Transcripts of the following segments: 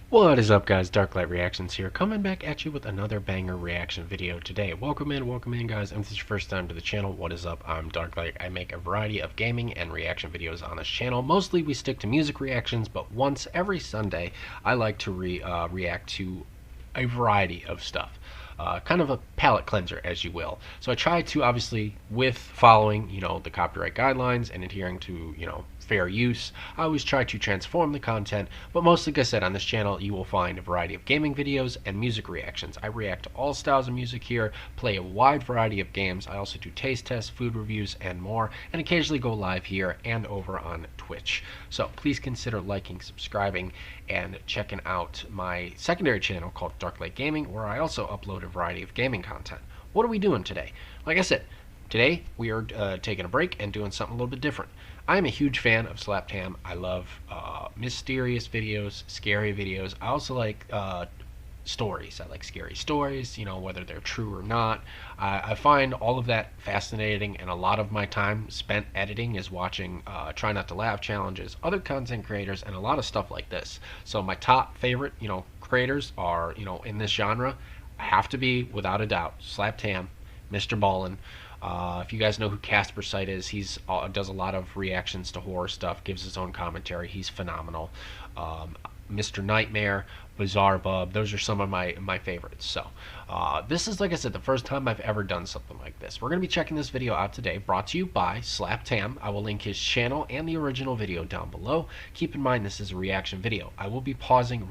What is up, guys? Darklite Reactions here, coming back at you with another banger reaction video today. Welcome in guys. If this is your first time to the channel, what is up? I'm Darklite. I make a variety of gaming and reaction videos on this channel. Mostly we stick to music reactions, but once every Sunday I like to react to a variety of stuff. Kind of a palate cleanser, as you will. So I try to, obviously, with following, the copyright guidelines and adhering to, fair use, I always try to transform the content, but mostly, like I said, on this channel you will find a variety of gaming videos and music reactions. I react to all styles of music here, play a wide variety of games. I also do taste tests, food reviews, and more, and occasionally go live here and over on Twitch. So please consider liking, subscribing, and checking out my secondary channel called Darklite Gaming, where I also upload a variety of gaming content. What are we doing today? Like I said, today we are taking a break and doing something a little bit different. I am a huge fan of Slapped Ham. I love mysterious videos, scary videos. I also like stories. I like scary stories, whether they're true or not. I find all of that fascinating, and a lot of my time spent editing is watching Try Not to Laugh challenges, other content creators, and a lot of stuff like this. So my top favorite, creators are, in this genre, have to be, without a doubt, Slapped Ham, Mr. Ballin. If you guys know who Casper Sight is, he's does a lot of reactions to horror stuff, gives his own commentary. He's phenomenal. Mr. Nightmare, Bizarre Bub, those are some of my favorites. So this is, like I said, the first time I've ever done something like this. We're going to be checking this video out today, brought to you by Slapped Ham. I will link his channel and the original video down below. Keep in mind this is a reaction video. I will be pausing,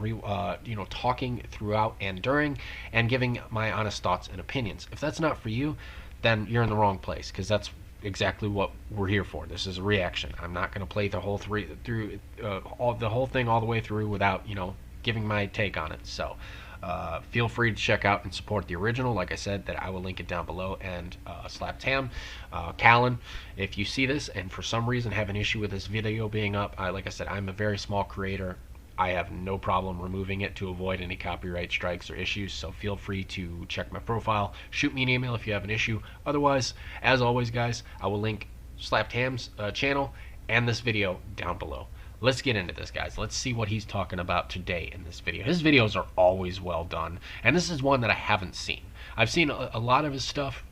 talking throughout and during, and giving my honest thoughts and opinions. If that's not for you, then you're in the wrong place, because that's exactly what we're here for. This is a reaction. I'm not going to play the whole the whole thing all the way through without giving my take on it. So feel free to check out and support the original. Like I said, that I will link it down below. And Slapped Ham, Callan, if you see this and for some reason have an issue with this video being up, like I said, I'm a very small creator. I have no problem removing it to avoid any copyright strikes or issues, so feel free to check my profile. Shoot me an email if you have an issue. Otherwise, as always, guys, I will link Slapped Ham's channel and this video down below. Let's get into this, guys. Let's see what he's talking about today in this video. His videos are always well done, and this is one that I haven't seen. I've seen a lot of his stuff,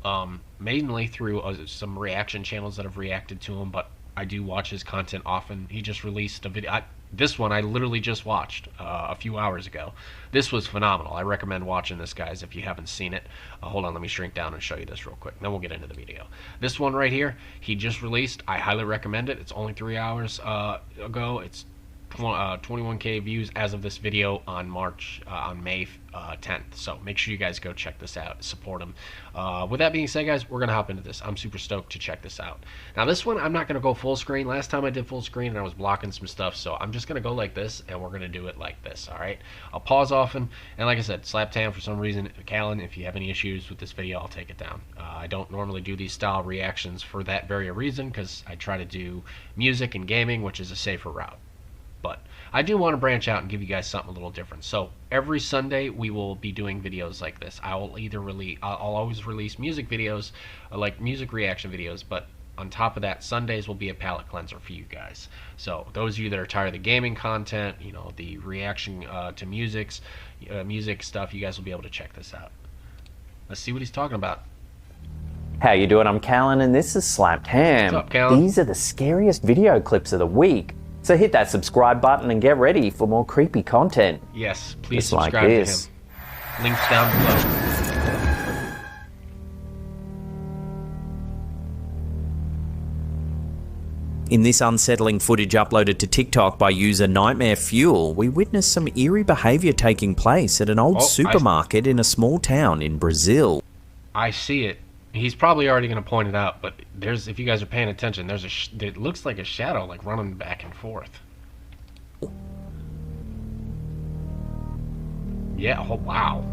mainly through some reaction channels that have reacted to him, but I do watch his content often. He just released a video. This one I literally just watched a few hours ago. This was phenomenal. I recommend watching this, guys, if you haven't seen it. Hold on, let me shrink down and show you this real quick. Then we'll get into the video. This one right here, he just released. I highly recommend it. It's only 3 hours ago. It's 21K views as of this video on May 10th. So make sure you guys go check this out, support him. With that being said, guys, we're gonna hop into this. I'm super stoked to check this out. Now this one, I'm not gonna go full screen. Last time I did full screen and I was blocking some stuff, so I'm just gonna go like this, and we're gonna do it like this. All right, I'll pause often, and like I said, Slapped Ham, for some reason, Callan, if you have any issues with this video, I'll take it down. I don't normally do these style reactions for that very reason, because I try to do music and gaming, which is a safer route. But I do want to branch out and give you guys something a little different. So every Sunday we will be doing videos like this. I'll always release music videos, like music reaction videos, but on top of that, Sundays will be a palate cleanser for you guys. So those of you that are tired of the gaming content, the reaction to music stuff, you guys will be able to check this out. Let's see what he's talking about. How you doing? I'm Callan, and this is Slapped Ham. What's up, Callan? These are the scariest video clips of the week. So hit that subscribe button and get ready for more creepy content. Yes, please just subscribe like to this. him. Links down below. In this unsettling footage uploaded to TikTok by user Nightmare Fuel, we witness some eerie behaviour taking place at an old supermarket in a small town in Brazil. I see it. He's probably already going to point it out, but if you guys are paying attention, it looks like a shadow, like running back and forth. Yeah, oh wow.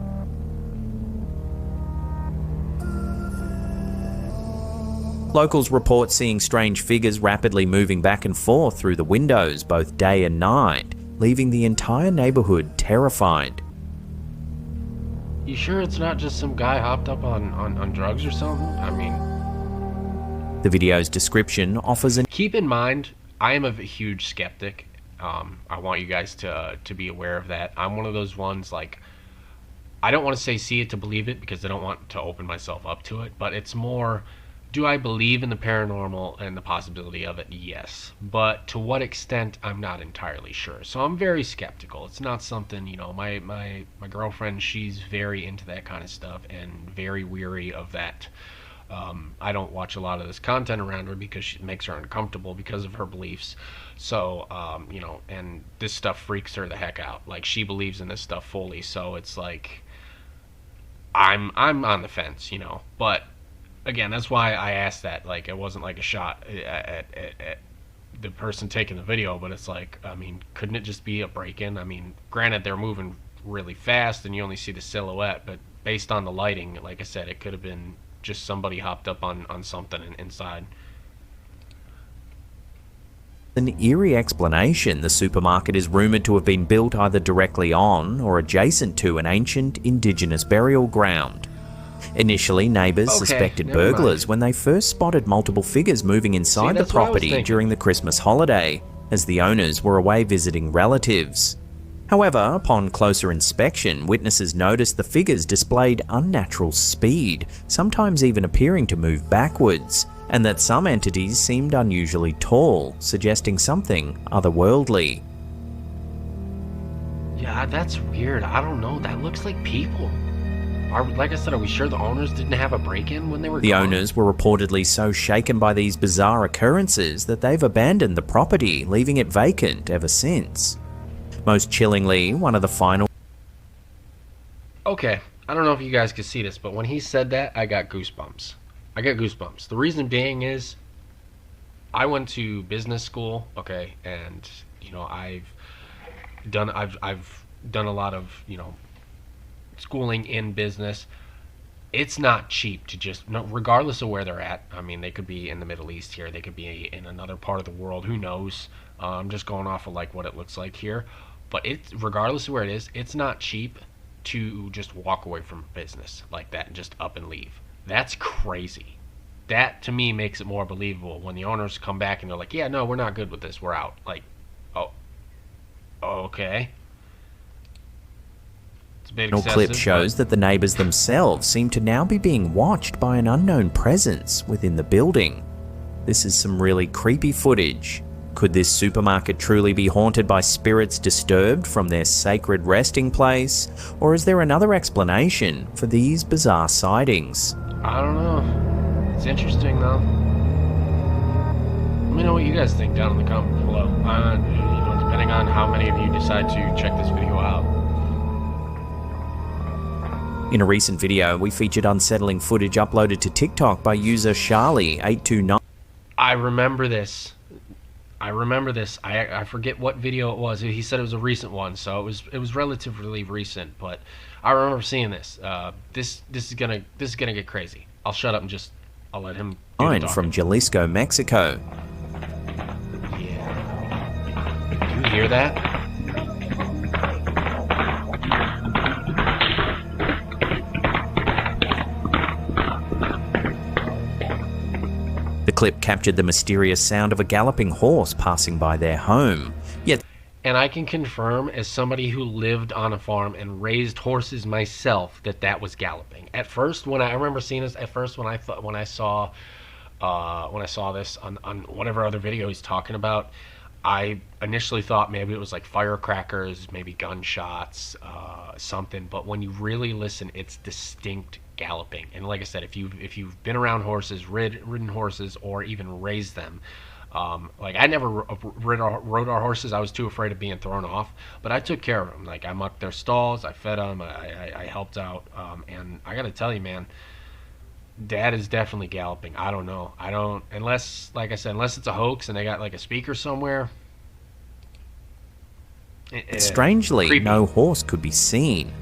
Locals report seeing strange figures rapidly moving back and forth through the windows, both day and night, leaving the entire neighborhood terrified. You sure it's not just some guy hopped up on drugs or something? I mean... The video's description offers an... Keep in mind, I am a huge skeptic. I want you guys to be aware of that. I'm one of those ones, like, I don't want to say see it to believe it, because I don't want to open myself up to it, but it's more, do I believe in the paranormal and the possibility of it? Yes. But to what extent, I'm not entirely sure. So I'm very skeptical. It's not something, you know, my girlfriend, she's very into that kind of stuff and very weary of that. I don't watch a lot of this content around her because it makes her uncomfortable because of her beliefs. So, you know, and this stuff freaks her the heck out. Like, she believes in this stuff fully. So it's like, I'm on the fence, you know. But again, that's why I asked that. Like, it wasn't like a shot at the person taking the video, but it's like, I mean, couldn't it just be a break-in? I mean, granted, they're moving really fast and you only see the silhouette, but based on the lighting, like I said, it could have been just somebody hopped up on something inside. An eerie explanation, the supermarket is rumoured to have been built either directly on or adjacent to an ancient indigenous burial ground. Initially, neighbours suspected burglars when they first spotted multiple figures moving inside the property during the Christmas holiday, as the owners were away visiting relatives. However, upon closer inspection, witnesses noticed the figures displayed unnatural speed, sometimes even appearing to move backwards, and that some entities seemed unusually tall, suggesting something otherworldly. Yeah, that's weird. I don't know. That looks like people. Like I said, are we sure the owners didn't have a break-in when they were The gone? owners were reportedly so shaken by these bizarre occurrences that they've abandoned the property, leaving it vacant ever since. Most chillingly, one of the final... Okay, I don't know if you guys could see this, but when he said that, I got goosebumps. I got goosebumps. The reason being is, I went to business school, okay, and, you know, I've done a lot of, you know, schooling in business. It's not cheap to just, no, regardless of where they're at. I mean, they could be in the Middle East here, they could be in another part of the world, who knows. I'm just going off of like what it looks like here, but it's, regardless of where it is, it's not cheap to just walk away from business like that and just up and leave. That's crazy. That to me makes it more believable when the owners come back and they're like, yeah, no, we're not good with this, we're out. Like, oh, okay. The clip shows that the neighbours themselves seem to now be being watched by an unknown presence within the building. This is some really creepy footage. Could this supermarket truly be haunted by spirits disturbed from their sacred resting place? Or is there another explanation for these bizarre sightings? I don't know. It's interesting though. Let me know what you guys think down in the comments below. You know, depending on how many of you decide to check this video out. In a recent video, we featured unsettling footage uploaded to TikTok by user Charlie829. I remember this. I forget what video it was. He said it was a recent one, so it was relatively recent. But I remember seeing this. This is gonna get crazy. I'll shut up and I'll let him. From Jalisco, Mexico. Yeah. Do you hear that? The clip captured the mysterious sound of a galloping horse passing by their home. Yet, and I can confirm, as somebody who lived on a farm and raised horses myself, that was galloping. At first, when I remember seeing this, when I saw this on whatever other video he's talking about, I initially thought maybe it was like firecrackers, maybe gunshots, something. But when you really listen, it's distinct galloping. And like I said, if you've been around horses, ridden horses, or even raised them, like I never rode our horses. I was too afraid of being thrown off, but I took care of them. Like I mucked their stalls, I fed them, I helped out, and I gotta tell you, man, Dad is definitely galloping. I don't know. Unless, like I said, unless it's a hoax and they got like a speaker somewhere. Strangely, creepy. No horse could be seen.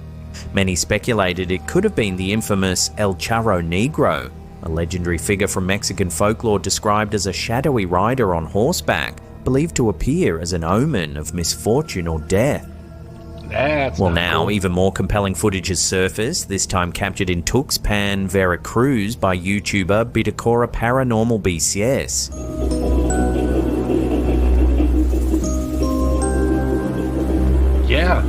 Many speculated it could have been the infamous El Charro Negro, a legendary figure from Mexican folklore described as a shadowy rider on horseback, believed to appear as an omen of misfortune or death. Well, now, cool. Even more compelling footage has surfaced, this time captured in Tuxpan, Veracruz by YouTuber Bitacora Paranormal BCS. Yeah.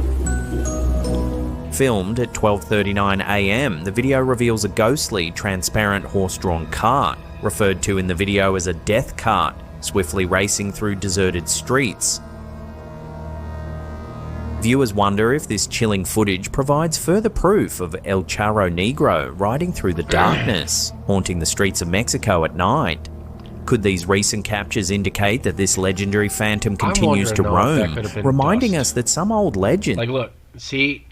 Filmed at 12:39 a.m., the video reveals a ghostly, transparent horse-drawn cart, referred to in the video as a death cart, swiftly racing through deserted streets. Viewers wonder if this chilling footage provides further proof of El Charro Negro riding through the darkness, haunting the streets of Mexico at night. Could these recent captures indicate that this legendary phantom continues to roam, reminding us that some old legend... Like, look, see,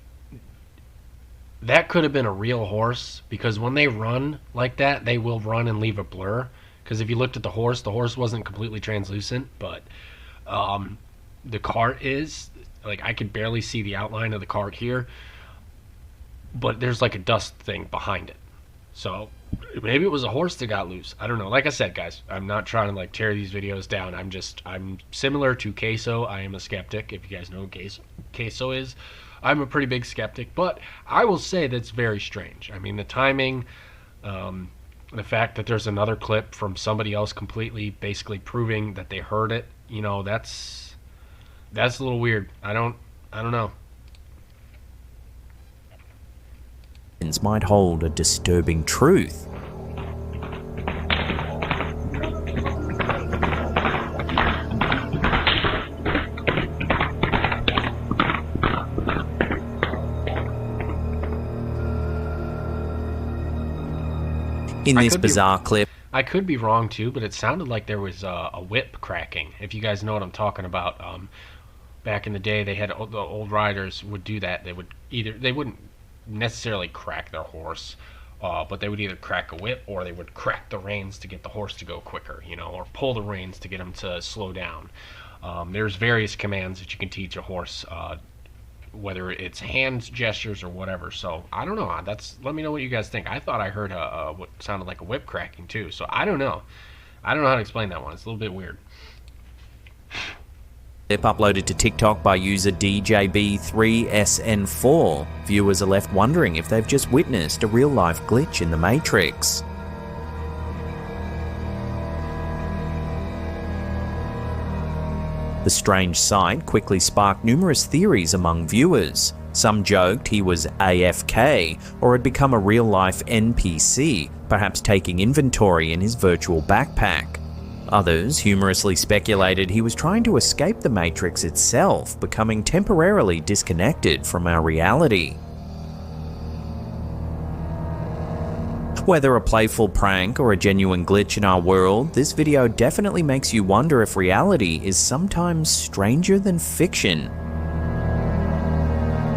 that could have been a real horse, because when they run like that, they will run and leave a blur. Because if you looked at the horse wasn't completely translucent, but the cart is. Like, I could barely see the outline of the cart here, but there's like a dust thing behind it. So maybe it was a horse that got loose. I don't know. Like I said, guys, I'm not trying to like tear these videos down. I'm similar to Queso. I am a skeptic. If you guys know who Queso is, I'm a pretty big skeptic, but I will say that's very strange. I mean, the timing, the fact that there's another clip from somebody else completely basically proving that they heard it, you know, that's a little weird. I don't know. might hold a disturbing truth. In this bizarre clip, I could be wrong too, but it sounded like there was a whip cracking. If you guys know what I'm talking about, back in the day, they had the old riders would do that. They wouldn't necessarily crack their horse, but they would either crack a whip or they would crack the reins to get the horse to go quicker, you know, or pull the reins to get him to slow down. There's various commands that you can teach a horse, whether it's hand gestures or whatever. So I don't know. Let me know what you guys think. I thought I heard what sounded like a whip cracking too. So I don't know. I don't know how to explain that one. It's a little bit weird. Clip uploaded to TikTok by user DJB3SN4. Viewers are left wondering if they've just witnessed a real-life glitch in the Matrix. The strange sight quickly sparked numerous theories among viewers. Some joked he was AFK or had become a real-life NPC, perhaps taking inventory in his virtual backpack. Others humorously speculated he was trying to escape the Matrix itself, becoming temporarily disconnected from our reality. Whether a playful prank or a genuine glitch in our world, this video definitely makes you wonder if reality is sometimes stranger than fiction.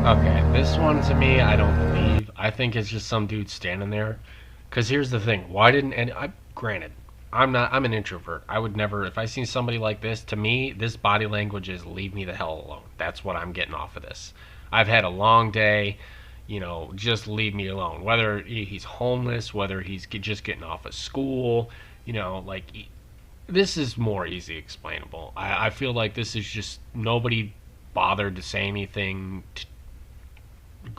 Okay, this one to me, I don't believe. I think it's just some dude standing there. Because here's the thing, granted, I'm an introvert. I would never, if I see somebody like this, to me, this body language is leave me the hell alone. That's what I'm getting off of this. I've had a long day. You know, just leave me alone. Whether he's homeless, whether he's just getting off of school, you know, like, this is more easy explainable. I feel like this is just nobody bothered to say anything.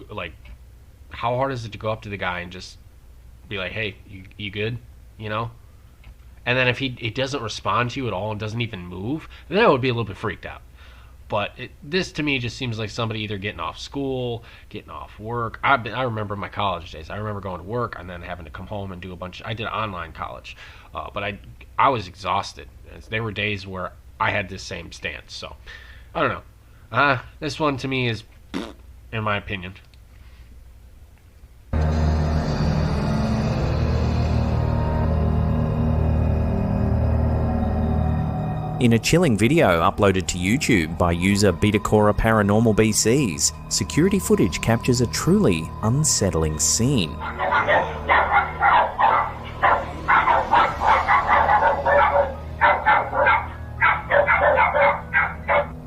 Like, how hard is it to go up to the guy and just be like, hey, you good? You know? And then if he doesn't respond to you at all and doesn't even move, then I would be a little bit freaked out. But this to me just seems like somebody either getting off school, getting off work. I remember my college days. I remember going to work and then having to come home and do I did online college. But I was exhausted. There were days where I had this same stance. So, I don't know. This one to me is, in my opinion. In a chilling video uploaded to YouTube by user Betacora Paranormal BCs, security footage captures a truly unsettling scene.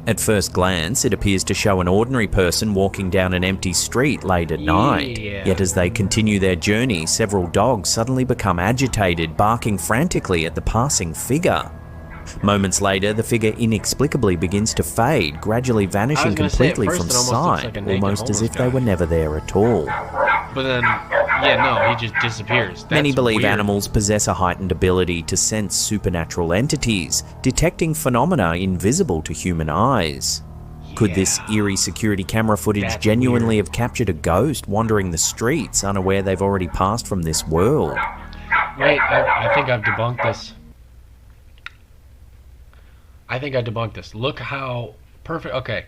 At first glance, it appears to show an ordinary person walking down an empty street late at night. Yet as they continue their journey, several dogs suddenly become agitated, barking frantically at the passing figure. Moments later, the figure inexplicably begins to fade, gradually vanishing completely from sight, almost as if they were never there at all. But then, yeah, no, he just disappears. Many believe animals possess a heightened ability to sense supernatural entities, detecting phenomena invisible to human eyes. Could this eerie security camera footage genuinely have captured a ghost wandering the streets, unaware they've already passed from this world? Wait, I think I've debunked this. Look how perfect. Okay,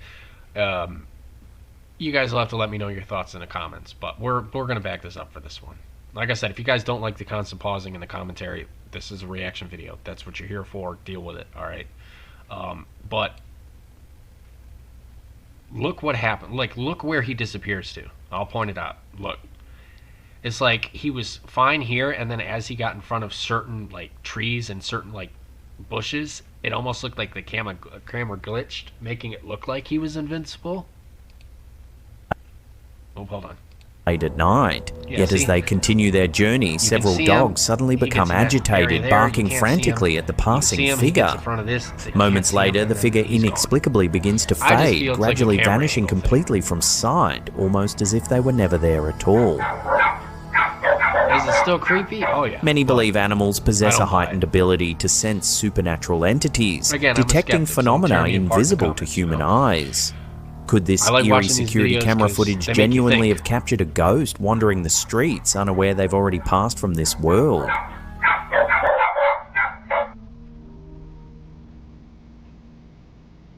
you guys will have to let me know your thoughts in the comments, but we're gonna back this up for this one. Like I said, if you guys don't like the constant pausing in the commentary, this is a reaction video. That's what you're here for. Deal with it. All right. But look what happened. Like, look where he disappears to. I'll point it out. Look. It's like he was fine here, and then as he got in front of certain, like, trees and certain, like, bushes, it almost looked like the camera glitched, making it look like he was invincible. Oh, hold on. Late at night. Yeah, Yet see? as they continue their journey, several dogs suddenly become agitated, barking frantically at the passing figure. Moments later, the figure inexplicably begins to fade, gradually vanishing completely from sight, almost as if they were never there at all. Is it still creepy? Oh yeah. Many believe animals possess a heightened ability to sense supernatural entities, detecting phenomena invisible to human eyes. Could this eerie security camera footage genuinely have captured a ghost wandering the streets, unaware they've already passed from this world?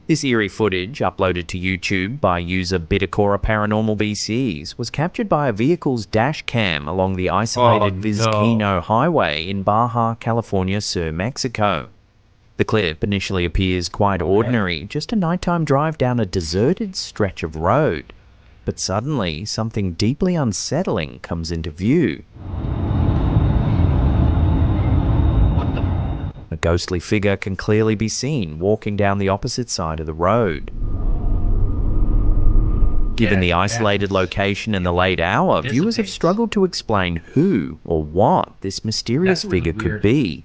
This eerie footage, uploaded to YouTube by user Bittercora Paranormal VCs, was captured by a vehicle's dash cam along the isolated Vizcaino Highway in Baja California Sur, Mexico. The clip initially appears quite ordinary, just a nighttime drive down a deserted stretch of road. But suddenly, something deeply unsettling comes into view. A ghostly figure can clearly be seen walking down the opposite side of the road. Given the isolated location and the late hour, viewers have struggled to explain who or what this mysterious figure could be.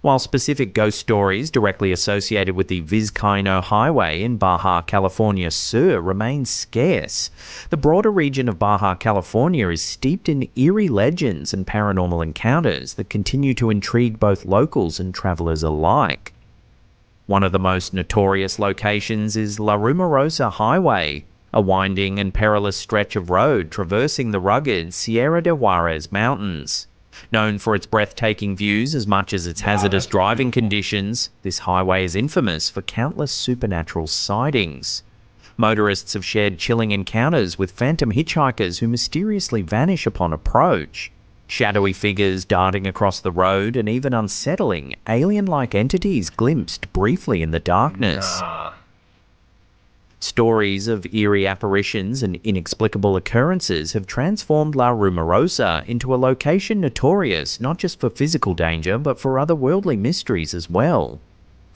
While specific ghost stories directly associated with the Vizcaino Highway in Baja California Sur remain scarce, the broader region of Baja California is steeped in eerie legends and paranormal encounters that continue to intrigue both locals and travelers alike. One of the most notorious locations is La Rumorosa Highway, a winding and perilous stretch of road traversing the rugged Sierra de Juarez Mountains. Known for its breathtaking views as much as its hazardous driving conditions, this highway is infamous for countless supernatural sightings. Motorists have shared chilling encounters with phantom hitchhikers who mysteriously vanish upon approach, shadowy figures darting across the road, and even unsettling, alien-like entities glimpsed briefly in the darkness. Stories of eerie apparitions and inexplicable occurrences have transformed La Rumorosa into a location notorious not just for physical danger but for otherworldly mysteries as well.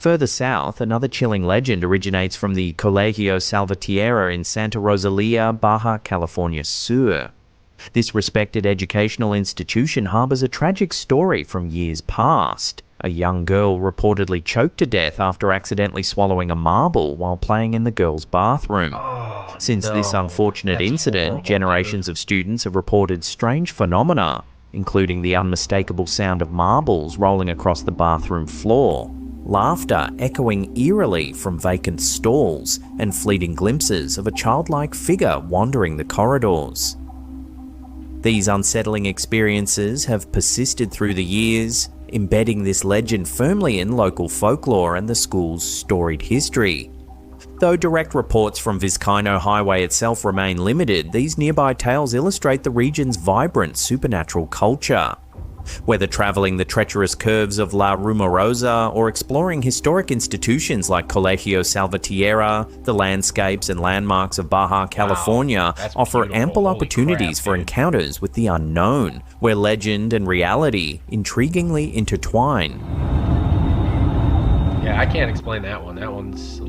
Further south, another chilling legend originates from the Colegio Salvatierra in Santa Rosalia, Baja California Sur. This respected educational institution harbors a tragic story from years past. A young girl reportedly choked to death after accidentally swallowing a marble while playing in the girl's bathroom. Since this unfortunate incident, generations of students have reported strange phenomena, including the unmistakable sound of marbles rolling across the bathroom floor, laughter echoing eerily from vacant stalls, and fleeting glimpses of a childlike figure wandering the corridors. These unsettling experiences have persisted through the years, embedding this legend firmly in local folklore and the school's storied history. Though direct reports from Vizcaino Highway itself remain limited, these nearby tales illustrate the region's vibrant supernatural culture. Whether traveling the treacherous curves of La Rumorosa or exploring historic institutions like Colegio Salvatierra, the landscapes and landmarks of Baja California offer ample opportunities for encounters with the unknown, where legend and reality intriguingly intertwine. Yeah, I can't explain that one. That one's...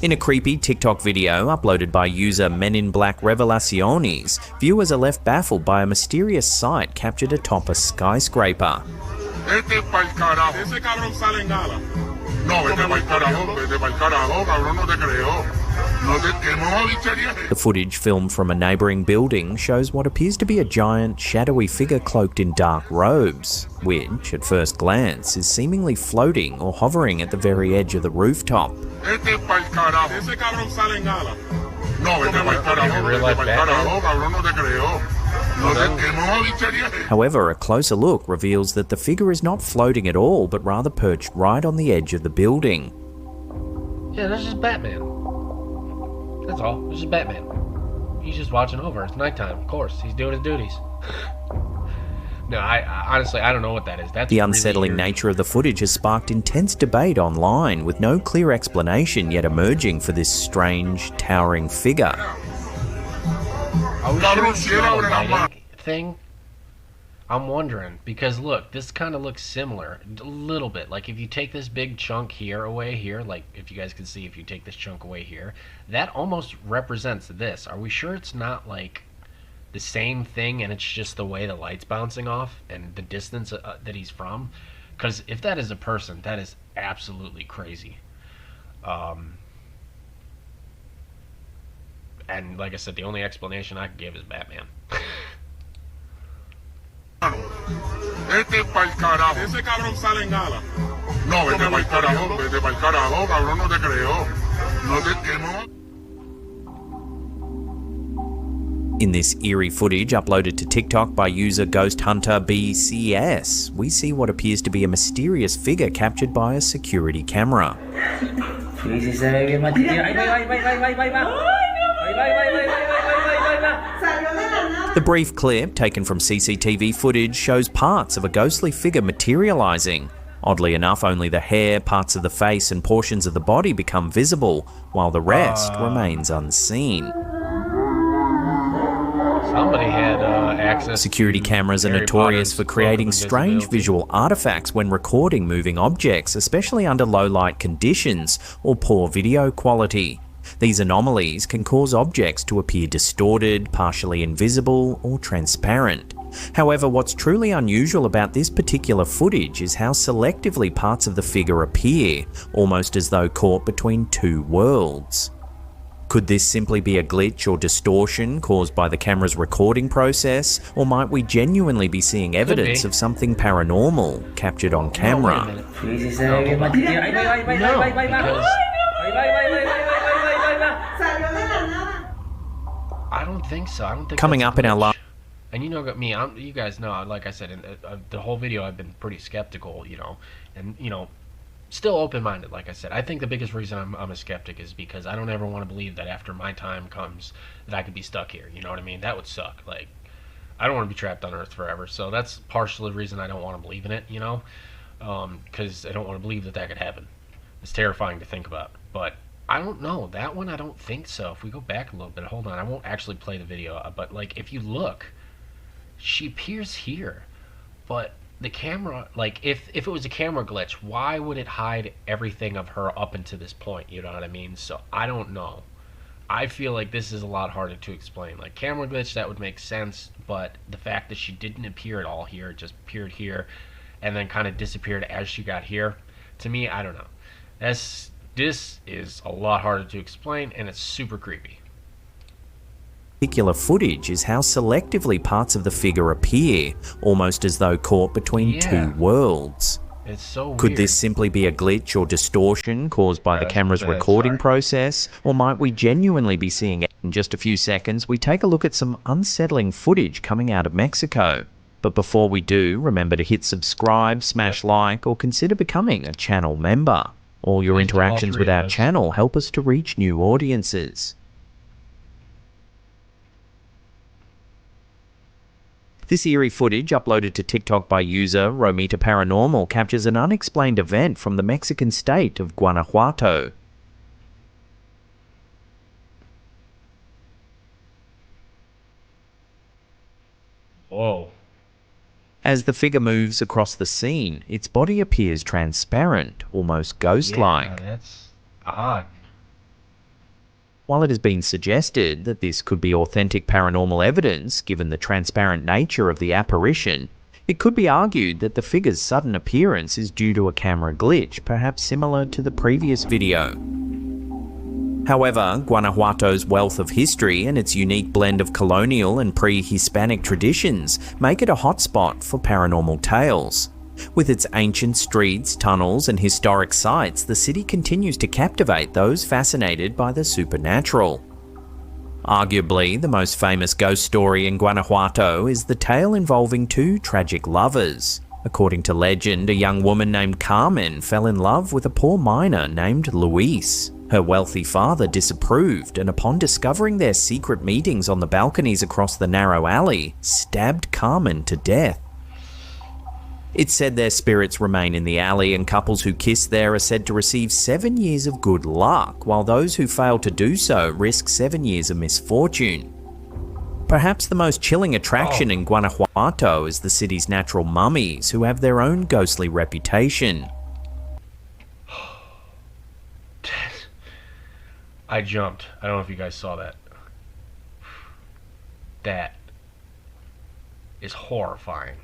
In a creepy TikTok video uploaded by user Men in Black Revelaciones, viewers are left baffled by a mysterious sight captured atop a skyscraper. Este pa'l carajo. Ese cabrón sale en gala. No, vete pa'l carajo, cabrón, no te creo. No te quemo, bichería. The footage filmed from a neighbouring building shows what appears to be a giant, shadowy figure cloaked in dark robes, which, at first glance, is seemingly floating or hovering at the very edge of the rooftop. Este pa'l carajo. Ese cabrón sale en gala. No, vete pa'l carajo, cabrón, no te creo. No te quemo, bichería. However, a closer look reveals that the figure is not floating at all, but rather perched right on the edge of the building. Yeah, that's just Batman. That's all. It's just Batman. He's just watching over. It's nighttime, of course. He's doing his duties. No, I honestly, I don't know what that is. That's the really unsettling weird. nature of the footage has sparked intense debate online, with no clear explanation yet emerging for this strange, towering figure. Are we sure it's not a lighting thing? I'm wondering, because look, this kind of looks similar, a little bit. Like if you take this big chunk here away here, like if you guys can see, if you take this chunk away here, that almost represents this. Are we sure it's not like the same thing and it's just the way the light's bouncing off and the distance that he's from? Because if that is a person, that is absolutely crazy. And like I said, the only explanation I can give is Batman. Este pa'l carajo. Ese cabrón sale en gala. No, vete pa'l carajo, cabrón, no te creo. No te quemo. In this eerie footage uploaded to TikTok by user Ghost Hunter BCS, we see what appears to be a mysterious figure captured by a security camera. The brief clip, taken from CCTV footage, shows parts of a ghostly figure materializing. Oddly enough, only the hair, parts of the face and portions of the body become visible, while the rest remains unseen. Somebody had access. Security cameras are notorious for creating strange visual artifacts when recording moving objects, especially under low light conditions or poor video quality. These anomalies can cause objects to appear distorted, partially invisible, or transparent. However, what's truly unusual about this particular footage is how selectively parts of the figure appear, almost as though caught between two worlds. Could this simply be a glitch or distortion caused by the camera's recording process, or might we genuinely be seeing evidence of something paranormal captured on camera? I don't think so. I don't think Coming that's up in our last. And you know me, you guys know, like I said, in the whole video I've been pretty skeptical, you know, and, you know, still open-minded, like I said. I think the biggest reason I'm a skeptic is because I don't ever want to believe that after my time comes that I could be stuck here, you know what I mean? That would suck. Like, I don't want to be trapped on Earth forever, so that's partially the reason I don't want to believe in it, you know, because I don't want to believe that could happen. It's terrifying to think about, but I don't know. That one, I don't think so. If we go back a little bit, hold on, I won't actually play the video, but, like, if you look, she appears here, but the camera, like, if it was a camera glitch, why would it hide everything of her up until this point, you know what I mean? So I don't know. I feel like this is a lot harder to explain. Like, camera glitch, that would make sense, but the fact that she didn't appear at all here, just appeared here and then kind of disappeared as she got here, to me, I don't know. This is a lot harder to explain, and it's super creepy. Particular footage is how selectively parts of the figure appear, almost as though caught between two worlds. It's so Could weird. this simply be a glitch or distortion caused by the camera's recording process, or might we genuinely be seeing it? In just a few seconds, we take a look at some unsettling footage coming out of Mexico. But before we do, remember to hit subscribe, smash like, or consider becoming a channel member. All your interactions with our channel help us to reach new audiences. This eerie footage, uploaded to TikTok by user Romita Paranormal, captures an unexplained event from the Mexican state of Guanajuato. Whoa. As the figure moves across the scene, its body appears transparent, almost ghost-like. Yeah, that's odd. While it has been suggested that this could be authentic paranormal evidence, given the transparent nature of the apparition, It could be argued that the figure's sudden appearance is due to a camera glitch, perhaps similar to the previous video. However, Guanajuato's wealth of history and its unique blend of colonial and pre-Hispanic traditions make it a hotspot for paranormal tales. With its ancient streets, tunnels, and historic sites, the city continues to captivate those fascinated by the supernatural. Arguably, the most famous ghost story in Guanajuato is the tale involving two tragic lovers. According to legend, a young woman named Carmen fell in love with a poor miner named Luis. Her wealthy father disapproved, and upon discovering their secret meetings on the balconies across the narrow alley, stabbed Carmen to death. It's said their spirits remain in the alley, and couples who kiss there are said to receive 7 years of good luck, while those who fail to do so risk 7 years of misfortune. Perhaps the most chilling attraction in Guanajuato is the city's natural mummies, who have their own ghostly reputation. I jumped. I don't know if you guys saw that. That is horrifying.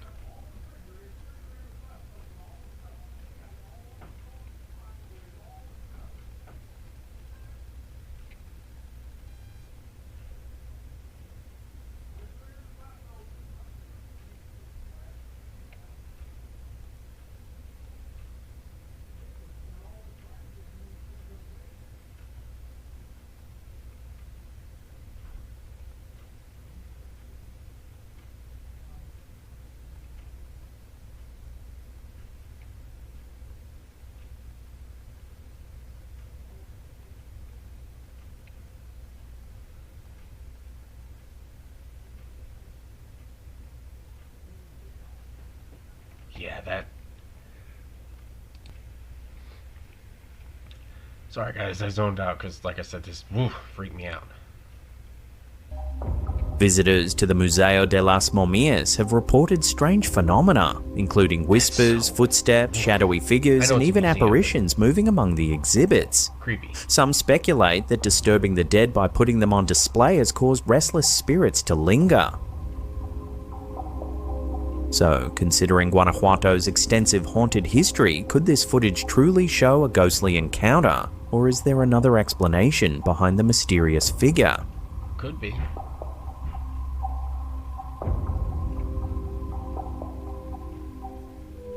Yeah, that... Sorry guys, I zoned out because, like I said, this freaked me out. Visitors to the Museo de las Momias have reported strange phenomena, including whispers, footsteps, shadowy figures, and even apparitions moving among the exhibits. Creepy. Some speculate that disturbing the dead by putting them on display has caused restless spirits to linger. So, considering Guanajuato's extensive haunted history, could this footage truly show a ghostly encounter, or is there another explanation behind the mysterious figure? Could be.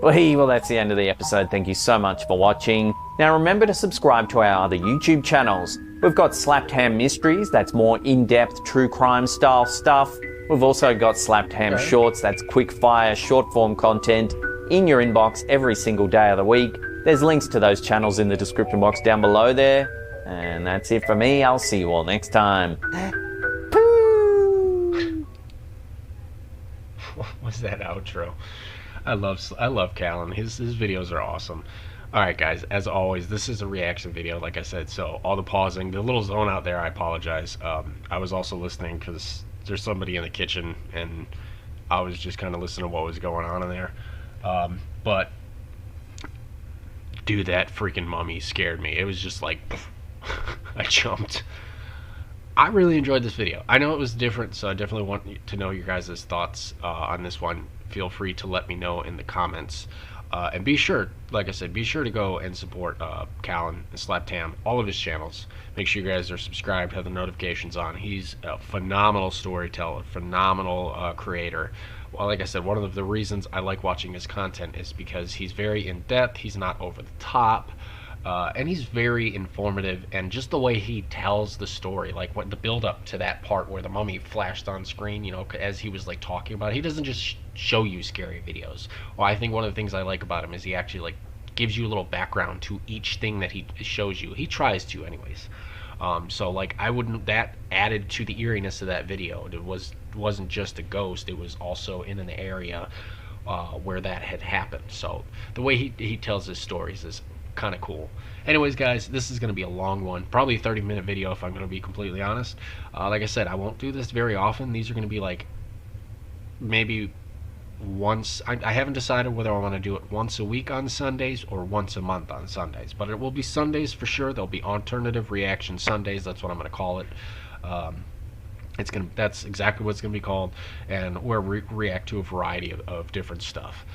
Well, that's the end of the episode. Thank you so much for watching. Now remember to subscribe to our other YouTube channels. We've got Slapped Ham Mysteries, that's more in-depth true crime style stuff. We've also got Slapped Ham Shorts, that's quick fire, short form content in your inbox every single day of the week. There's links to those channels in the description box down below there. And that's it for me. I'll see you all next time. What was that outro? I love Callan. His videos are awesome. Alright guys, as always, this is a reaction video, like I said, so all the pausing, the little zone out there, I apologize. I was also listening because there's somebody in the kitchen and I was just kind of listening to what was going on in there. But dude, that freaking mummy scared me. It was just like I jumped. I really enjoyed this video. I know it was different, so I definitely want to know your guys' thoughts on this one. Feel free to let me know in the comments. And be sure, like I said, be sure to go and support Callan and Slapped Ham, all of his channels. Make sure you guys are subscribed, have the notifications on. He's a phenomenal storyteller, phenomenal creator. Well, like I said, one of the reasons I like watching his content is because he's very in-depth, he's not over the top, and he's very informative, and just the way he tells the story, like what the build up to that part where the mummy flashed on screen, you know, as he was like talking about it. He doesn't just show you scary videos. Well, I think one of the things I like about him is he actually like gives you a little background to each thing that he shows you. He tries to anyways. So like I wouldn't, that added to the eeriness of that video. It wasn't just a ghost, it was also in an area where that had happened. So the way he tells his stories is kind of cool. Anyways guys, this is going to be a long one, probably a 30-minute video if I'm going to be completely honest. Like I said, I won't do this very often. These are going to be like maybe once. I haven't decided whether I want to do it once a week on Sundays or once a month on Sundays, but it will be Sundays for sure. There'll be alternative reaction Sundays, that's what I'm going to call it. That's exactly what it's gonna be called, and we'll react to a variety of different stuff.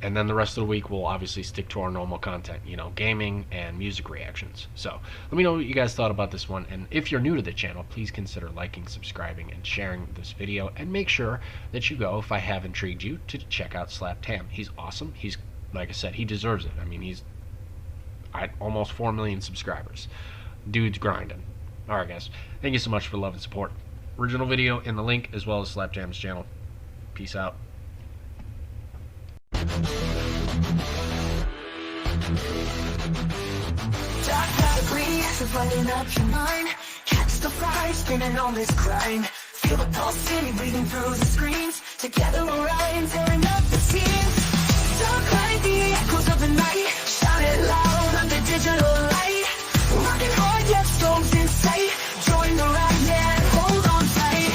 And then the rest of the week we'll obviously stick to our normal content, you know, gaming and music reactions. So let me know what you guys thought about this one, and if you're new to the channel, please consider liking, subscribing, and sharing this video, and make sure that you go, if I have intrigued you, to check out Slapped Ham. He's awesome. He's, like I said, he deserves it. I mean, he's at almost 4 million subscribers. Dude's grinding. Alright guys, thank you so much for the love and support. Original video in the link, as well as Slapped Ham's channel. Peace out. Dark category, running up your mind. Catch the fire, spinning on this grind. Feel the pulsating, breathing through the screens. Together we'll ride, tearing up the scenes. Darklite, the echoes of the night. Shout it loud under digital light. Rocking hard, yet storms in sight. Join the ride, yeah, hold on tight.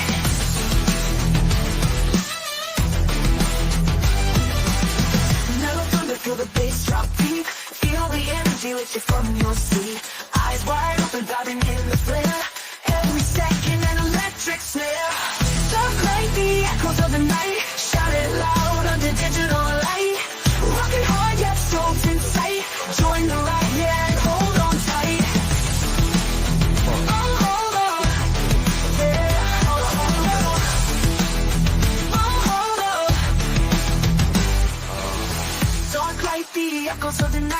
Never thunder, feel the bass drop deep. Feel the energy lift you from your seat. Eyes wide open, diving in the flare. Every second an electric snare. Darklite, the echoes of the night. Shout it loud under digital light. Rocking hard, yet storms in sight. Join the ride, yeah, hold on tight. Oh, hold on. Yeah, oh, hold on. Oh, hold on. Darklite, the echoes of the night.